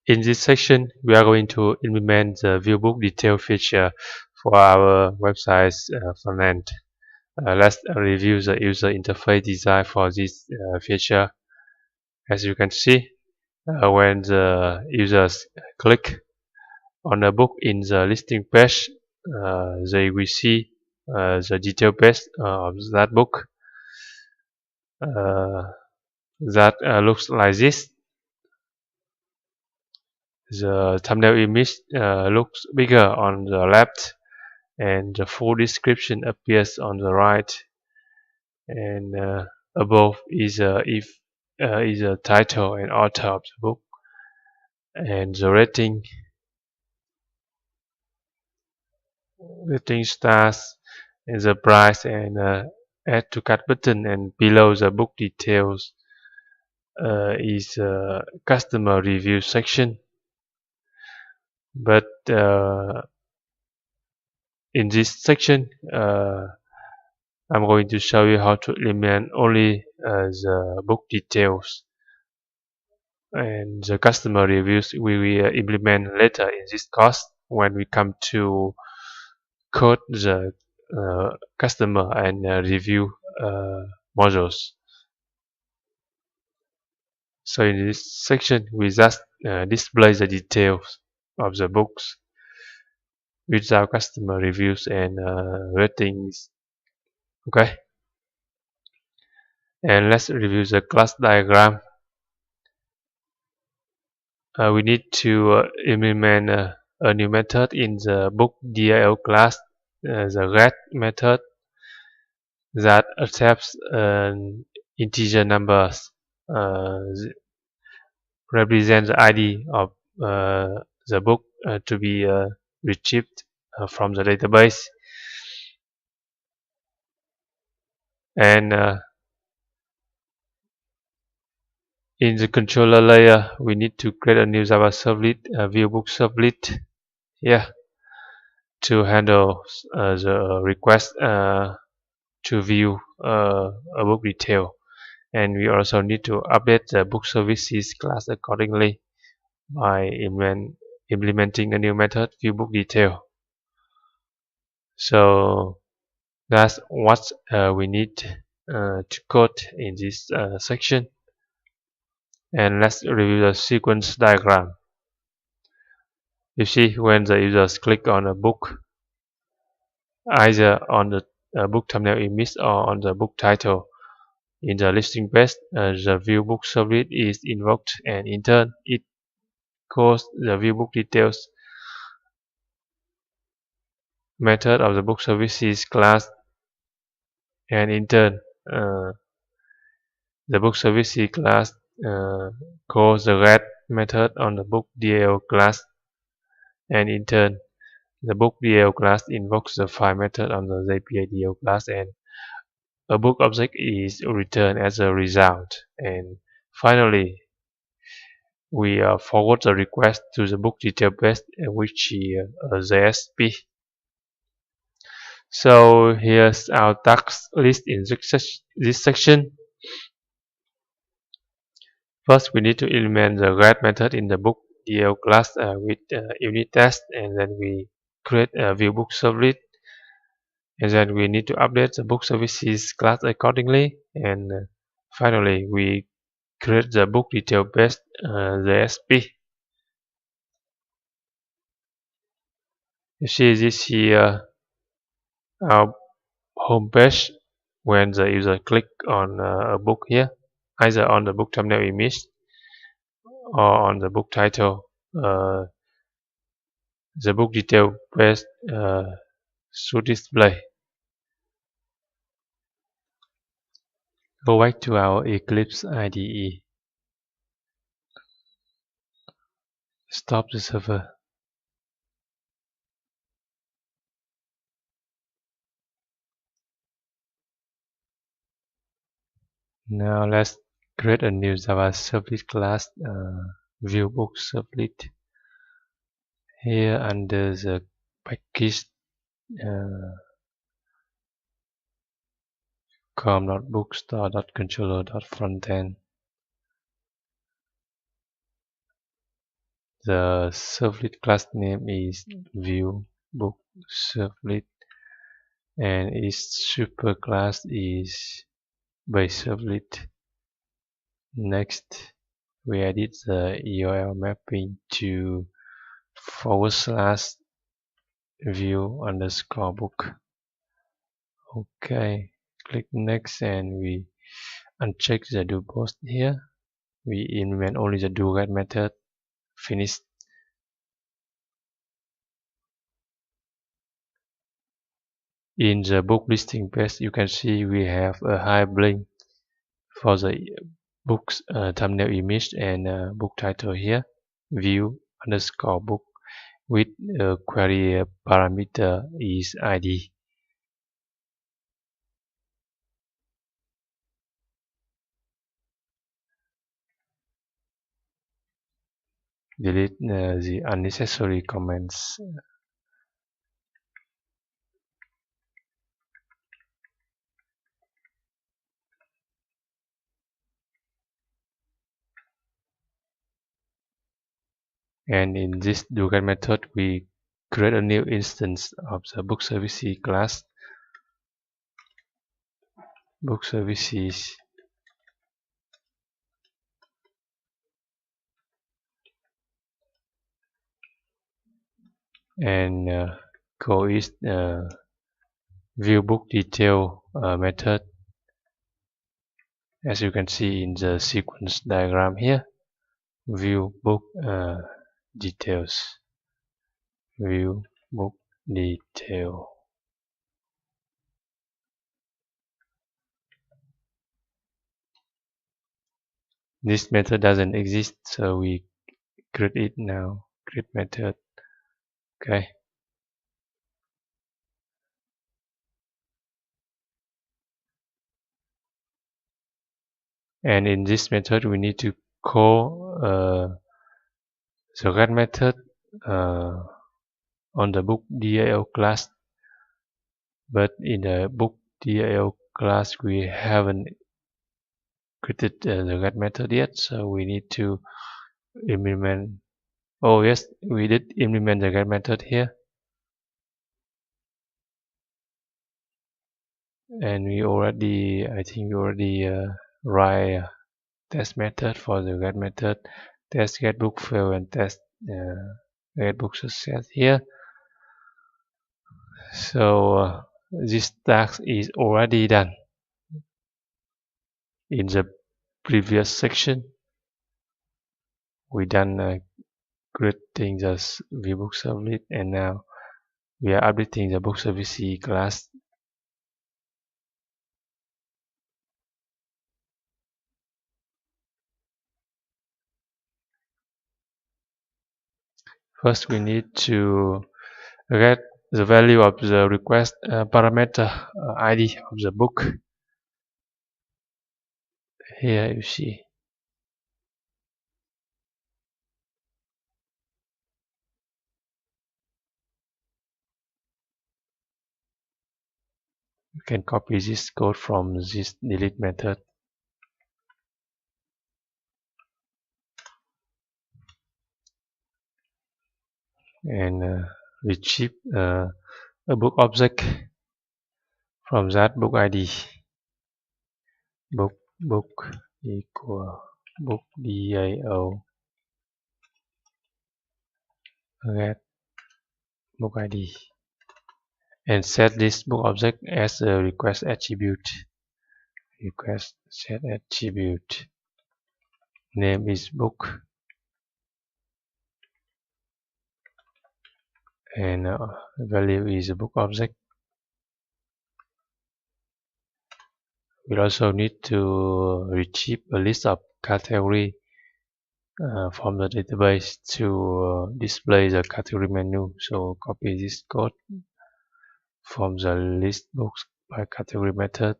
In this section, we are going to implement the viewbook detail feature for our website's front end. Let's review the user interface design for this feature. As you can see, when the users click on a book in the listing page, they will see the detail page of that book that looks like this. The thumbnail image looks bigger on the left, and the full description appears on the right, and above is a title and author of the book, and the rating stars, and the price, and add to cart button, and below the book details is a customer review section. But in this section, I'm going to show you how to implement only the book details, and the customer reviews we will implement later in this course when we come to code the customer and review modules. So in this section, we just display the details of the books without customer reviews and ratings. Okay, and let's review the class diagram. We need to implement a new method in the book DIO class, the get method that accepts integer numbers represent the ID of the book to be retrieved from the database. And in the controller layer, we need to create a new Java servlet, viewbook servlet here to handle the request to view a book detail. And we also need to update the book services class accordingly by implementing a new method viewbook detail. So that's what we need to code in this section. And let's review the sequence diagram. You see, when the users click on a book, either on the book thumbnail image or on the book title, in the listing page, the viewbook servlet is invoked, and in turn, it calls the viewbook details method of the book services class, and in turn, the book services class calls the get method on the book DAO class, and in turn, the book DAO class invokes the file method on the JPA DAO class, and a book object is returned as a result. And finally, we forward the request to the book detail page, which is JSP. So here's our task list in this section. First, we need to implement the get method in the book DL class with unit test, and then we create a viewbook servlet, and then we need to update the book services class accordingly, and finally we create the book detail based JSP. You see this here, our home page. When the user click on a book here, either on the book thumbnail image or on the book title, the book detail page should display. Go back to our Eclipse IDE. Stop the server. Now let's create a new Java servlet class, viewbook servlet. Here under the package com.bookstore.controller.frontend. The servlet class name is view book servlet, and its superclass is base servlet. Next, we edit the URL mapping to /view_book. Okay, click next and we uncheck the do post here. We implement only the do get method. Finish. In the book listing page, you can see we have a hyperlink for the book's thumbnail image and book title here. View_book with query parameter is ID. Delete the unnecessary comments. And in this do_get method, we create a new instance of the book services class. Book services and call is view book detail method. As you can see in the sequence diagram here, view book details, view book detail. This method doesn't exist, so we create it now. Create method. Okay. And in this method, we need to call the get method on the book DAO class. But in the book DAO class, we haven't created the get method yet, so we need to implement. Oh yes, we did implement the get method here, and I think we already write test method for the get method. Test get book fail and test get book success here. So this task is already done in the previous section. We done creating the VBook servlet, and now we are updating the book services class. First, we need to get the value of the request parameter ID of the book. Here you see. You can copy this code from this delete method. And retrieve a book object from that book ID. Book equal book DAO get book ID, and set this book object as a request attribute. Request set attribute. Name is book, and value is a book object. We also need to retrieve a list of category from the database to display the category menu. So copy this code from the list books by category method.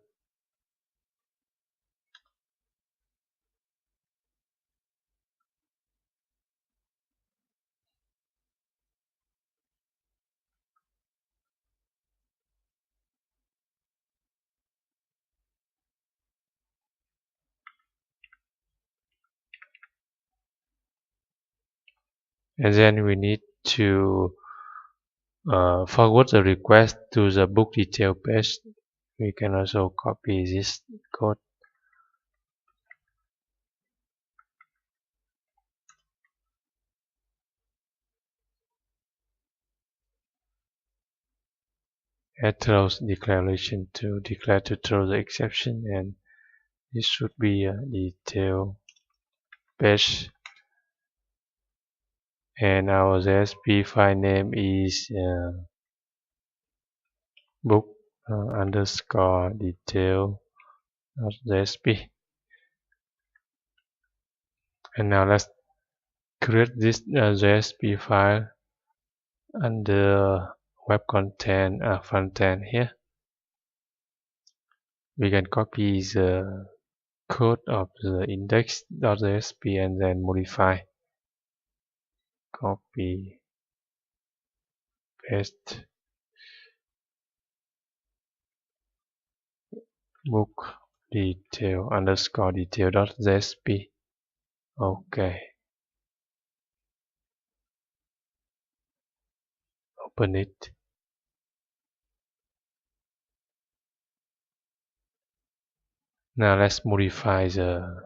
and then we need to forward the request to the book detail page. We can also copy this code, add throws declaration to declare to throw the exception, and this should be a detail page, and our JSP file name is book underscore detail .jsp. And now let's create this JSP file under web content frontend here. We can copy the code of the index.jsp and then modify, copy, paste, book detail underscore detail.jsp. Okay, open it. Now let's modify the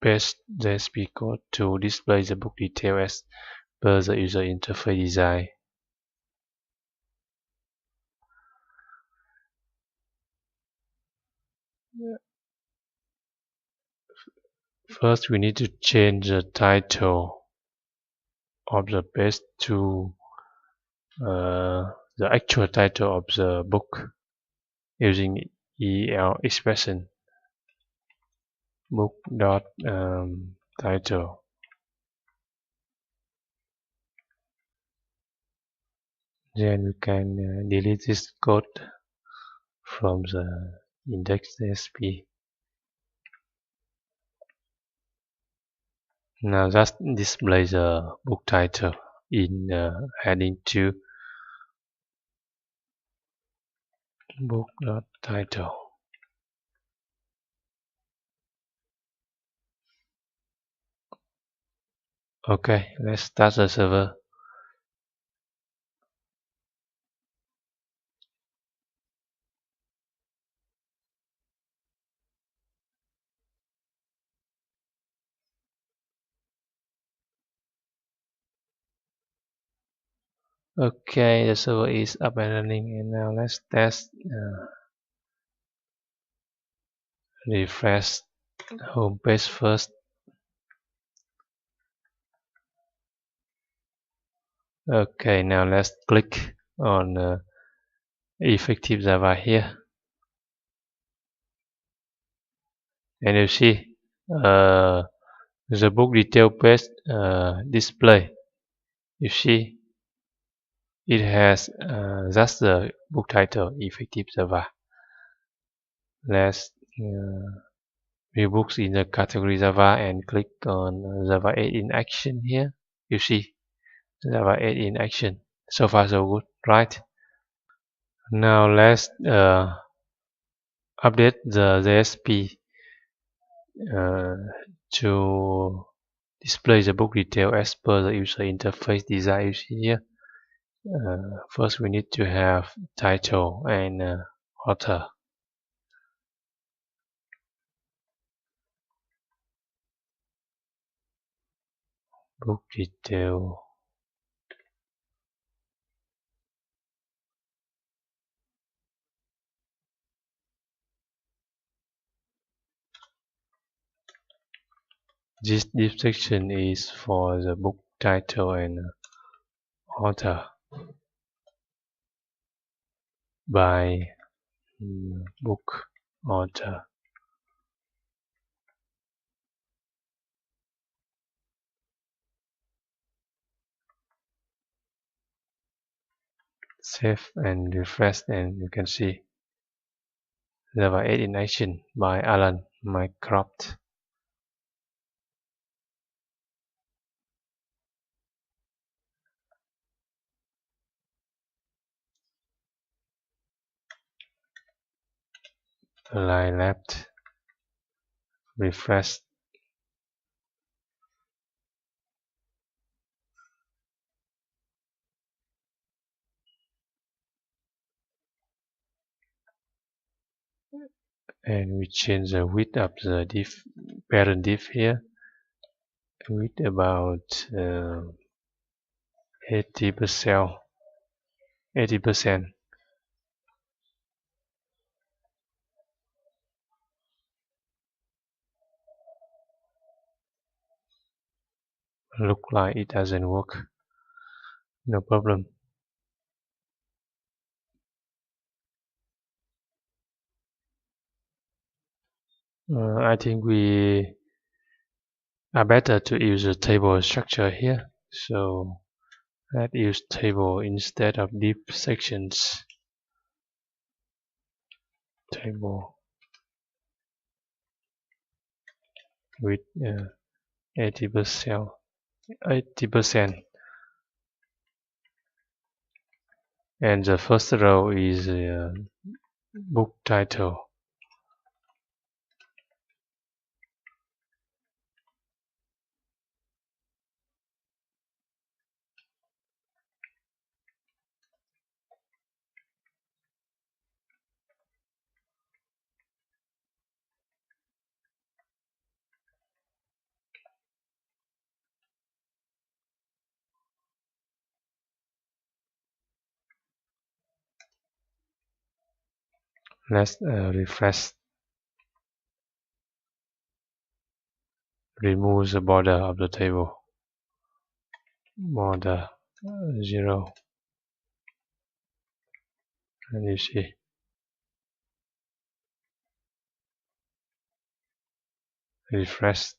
paste JSP code to display the book detail as per the user interface design. First, we need to change the title of the page to the actual title of the book using EL expression. Book dot title. Then we can delete this code from the index.jsp. Now just display the book title in heading 2 book.title. Okay, let's start the server. Okay, the server is up and running, and now let's test. Refresh home page first. Okay, now let's click on effective Java here, and you see the book detail page display. You see it has just the book title, effective Java. Let's view books in the category Java and click on Java 8 in action here. You see Java 8 in action. So far so good, right? Now let's update the JSP to display the book detail as per the user interface design you see here. First we need to have title and author. Book detail. This section is for the book title and author by book author. Save and refresh, and you can see Java 8 in action by Alan Mycroft. Line left, refresh. and we change the width of the div, parent div here with about 80%. 80%. Look like it doesn't work. No problem. I think we are better to use a table structure here. So let's use table instead of div sections. Table with 80%. 80%. And the first row is book title. Let's refresh. Remove the border of the table. Border 0. And you see. Refresh.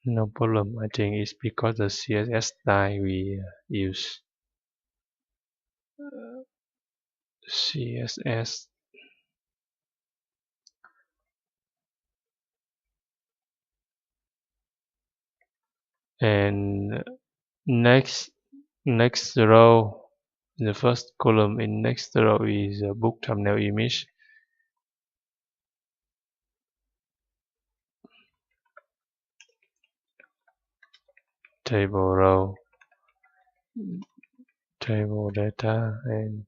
No problem. I think it's because the CSS style we use. CSS. And next row, the first column in next row is a book thumbnail image. Table row, table data, and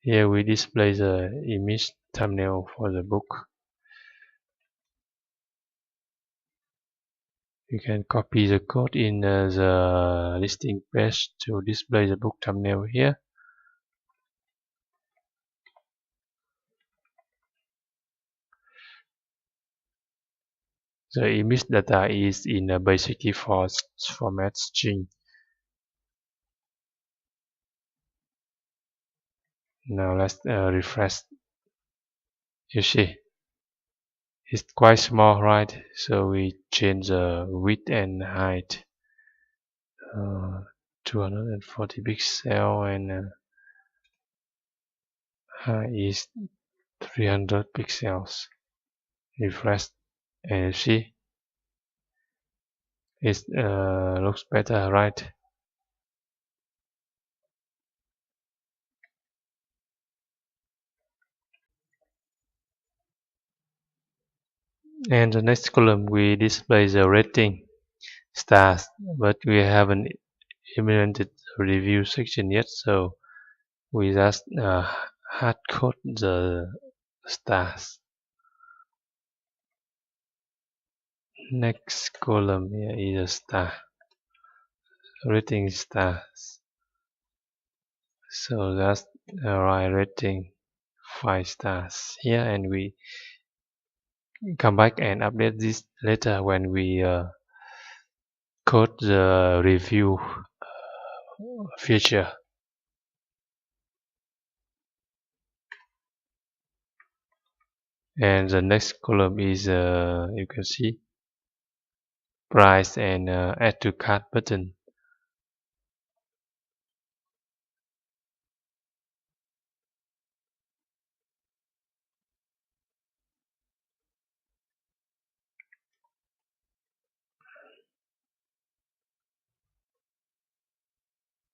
here we display the image thumbnail for the book. You can copy the code in the listing page to display the book thumbnail here. The image data is in a basic default format string. Now let's refresh. You see, it's quite small, right? So we change the width and height. 240 pixel and height is 300 pixels. Refresh and you see it looks better, right? And the next column we display the rating stars, but we haven't implemented the review section yet, so we just hard code the stars. Next column here is a star, rating stars. So that's right, rating 5 stars here, and we come back and update this later when we code the review feature. And the next column is you can see price and add to cart button.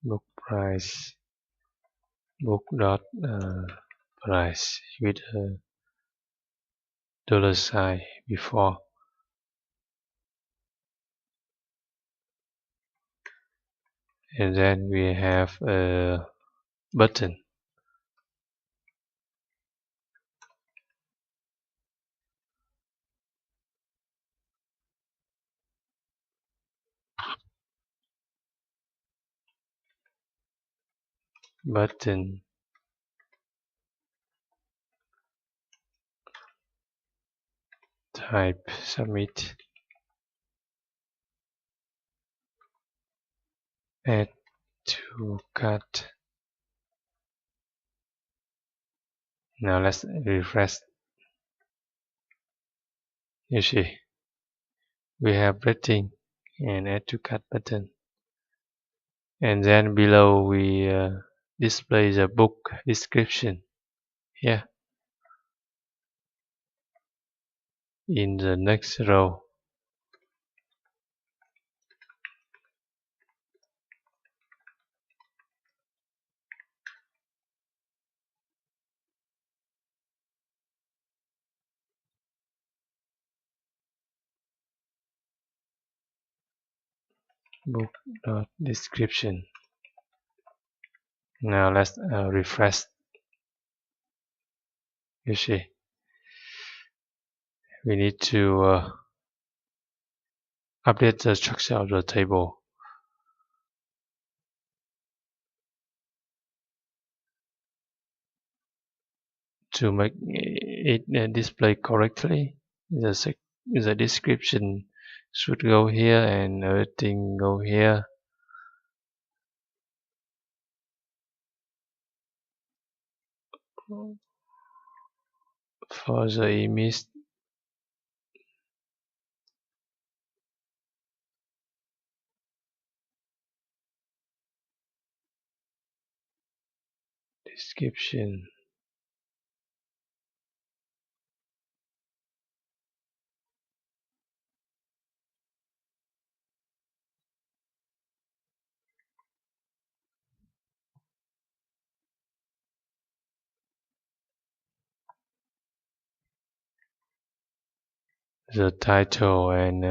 book price, book dot price with a dollar sign before, and then we have a button. Button type submit, add to cart. Now let's refresh. You see, we have rating and add to cart button, and then below we display the book description here in the next row. Book description. Now let's refresh. You see, we need to update the structure of the table to make it display correctly. The description should go here and everything go here. For the image description, the title and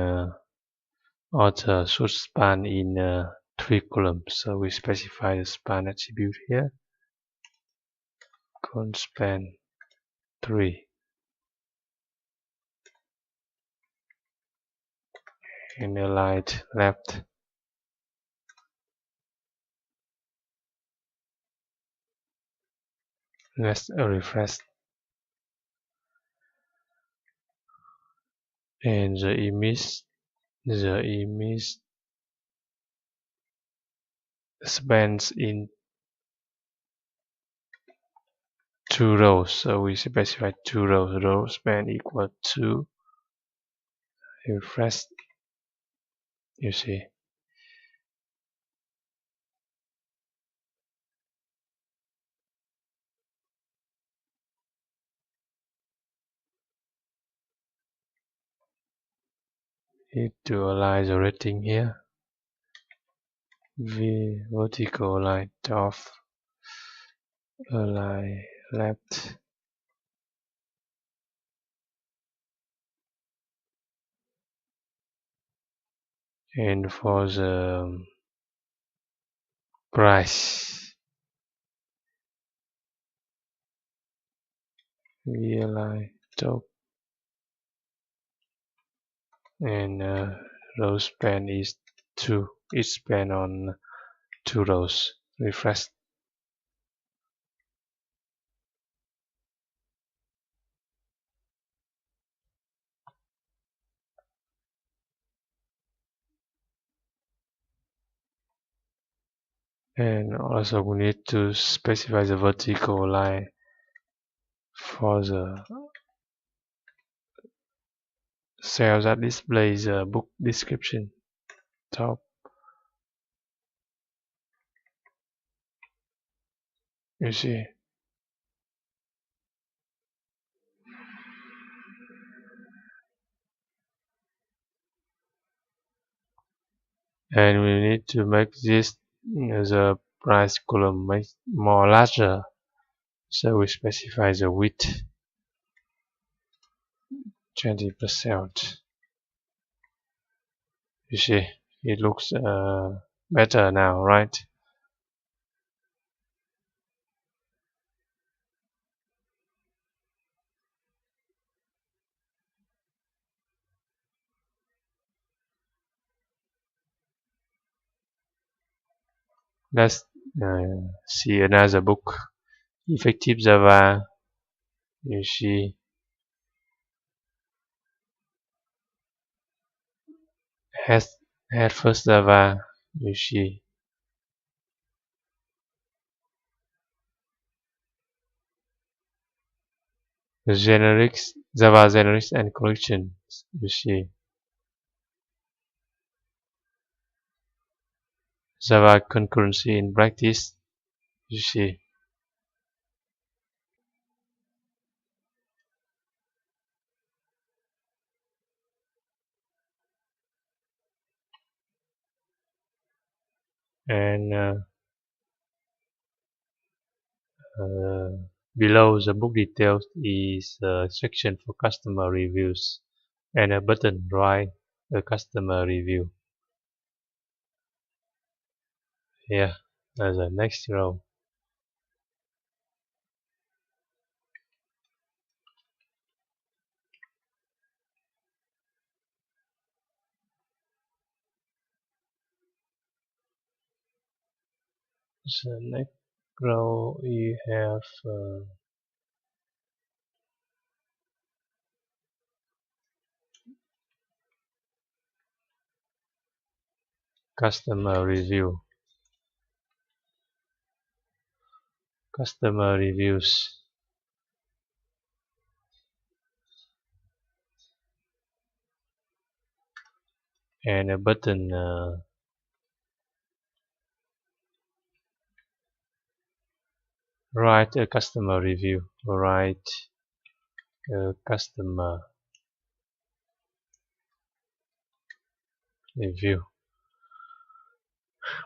author should span in 3 columns. So we specify the span attribute here. Col span 3. And align left. Let's refresh. And the image spans in 2 rows. So we specify 2 rows. Row span equal to, refresh. You see, need to align the rating here. Vertical align top, align left, and for the price, we align top, and row span is 2. Each span on 2 rows. Refresh. And also we need to specify the vertical line for the cell that displays the book description. Top. You see. And we need to make this The price column makes more larger, so we specify the width 20%. You see, it looks better now, right? Let's see another book, Effective Java. You see, has had first Java. You see, the generics, Java generics and collections. You see, Java concurrency in practice. You see, and uh, below the book details is a section for customer reviews and a button write a customer review. Here, as the next row. The next row you have customer review, customer reviews, and a button write a customer review, write a customer review.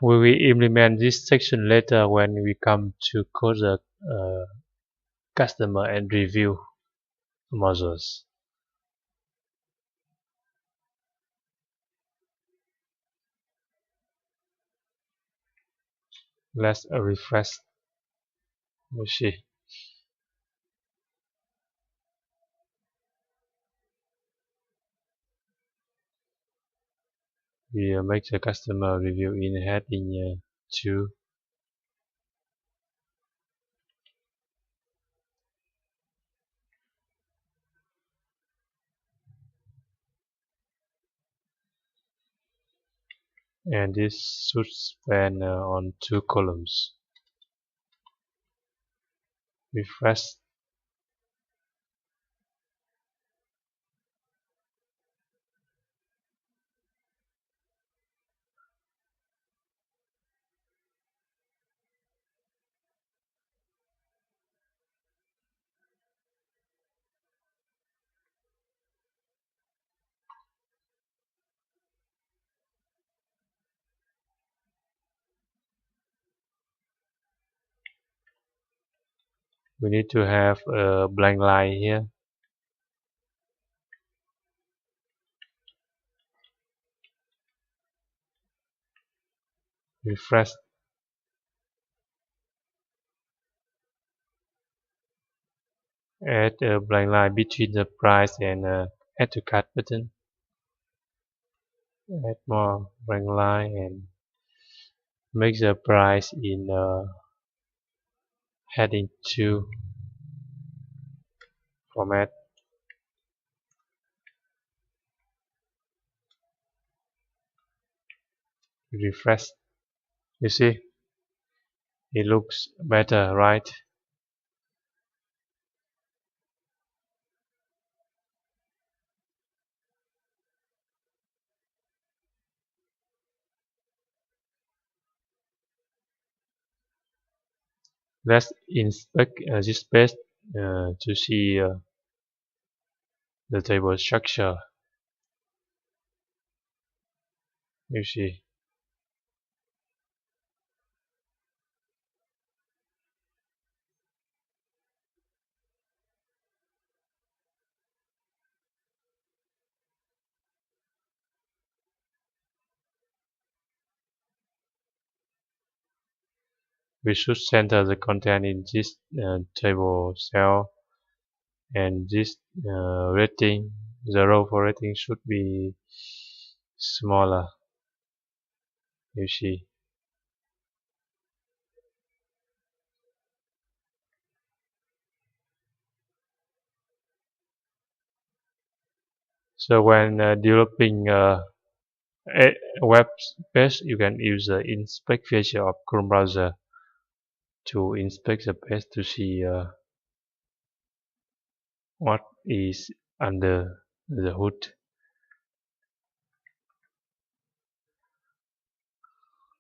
We will implement this section later when we come to code the customer and review modules. Let's refresh. We see. We make the customer review in heading 2. And this should span on 2 columns. Refresh. We need to have a blank line here. Refresh. Add a blank line between the price and add to cart button. Add more blank line and make the price in heading 2 format. Refresh. You see, it looks better, right? Let's inspect this page to see the table structure. You see, we should center the content in this table cell, and this rating, the row for rating should be smaller. You see. So when developing a web page, you can use the inspect feature of Chrome browser to inspect the page to see what is under the hood.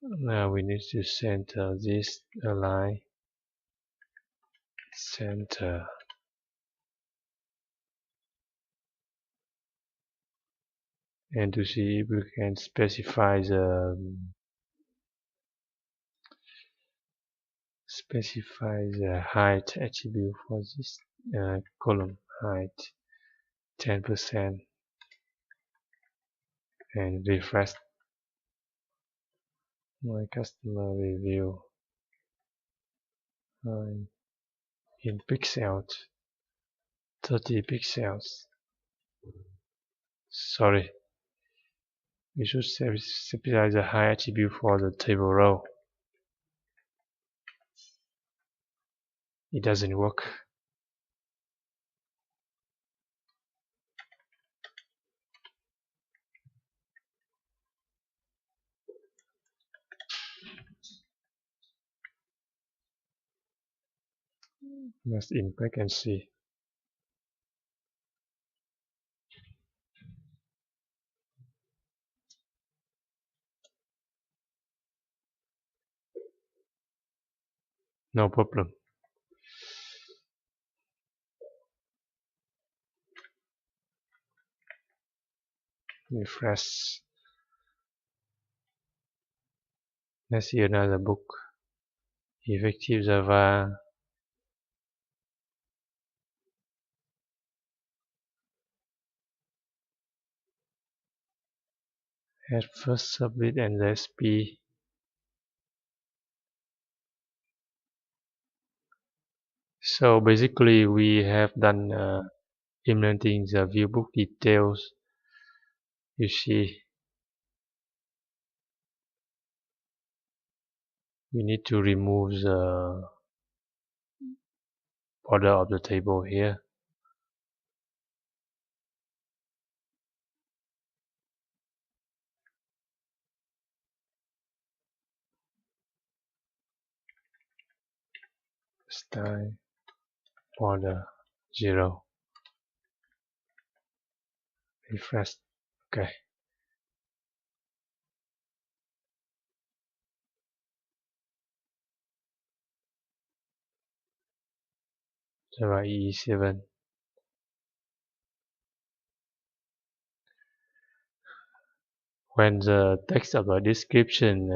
Now we need to center this line, center, and to see if we can specify the height attribute for this column height 10%, and refresh my customer review in pixels, 30 pixels. Sorry, we should specify the height attribute for the table row. It doesn't work. Let's inspect and see. No problem. Refresh. Let's see another book. Effective Java. Add first submit and the SP. So basically we have done implementing the viewbook details. You see, we need to remove the border of the table here. Style border 0. Refresh. Okay. Java EE 7. When the text of the description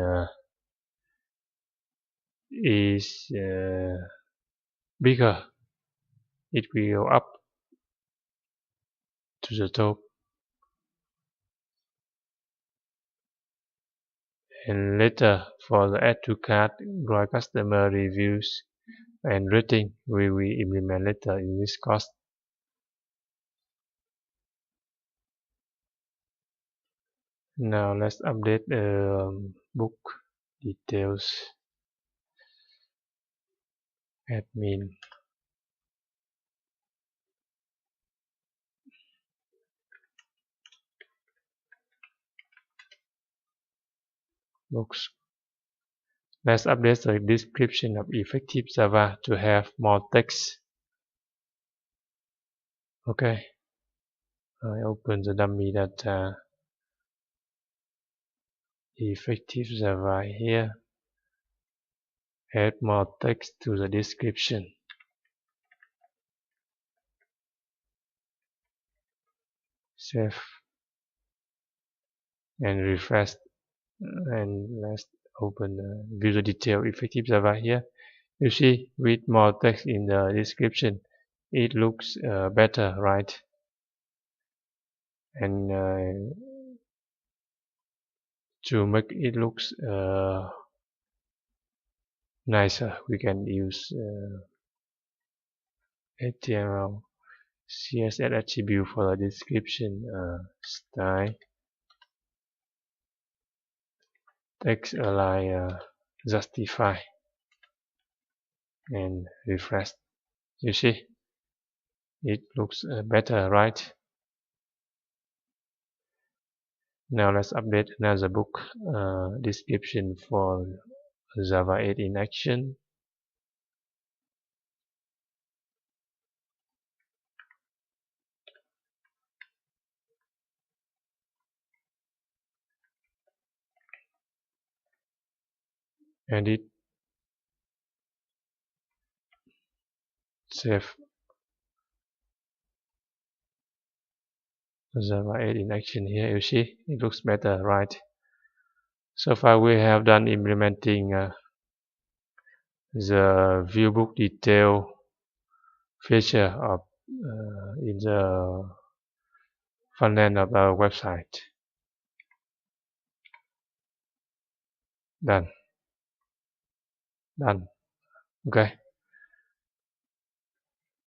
is bigger, it will go up to the top, and later for the add to cart, draw customer reviews and rating we will implement later in this course. Now let's update book details. Admin. Books. Let's update the description of effective Java to have more text. Okay. I open the dummy data. Effective Java here. Add more text to the description. Save and refresh, and let's open the visual detail effective Java here. You see, with more text in the description, it looks better, right? And to make it looks nicer. We can use HTML CSS attribute for the description, style, text align, justify, and refresh. You see, it looks better, right? Now let's update another book description for Java 8 in action. Edit, save Java 8 in action. Here you see it looks better, right? So far we have done implementing the viewbook detail feature of in the front end of our website. Done. Okay.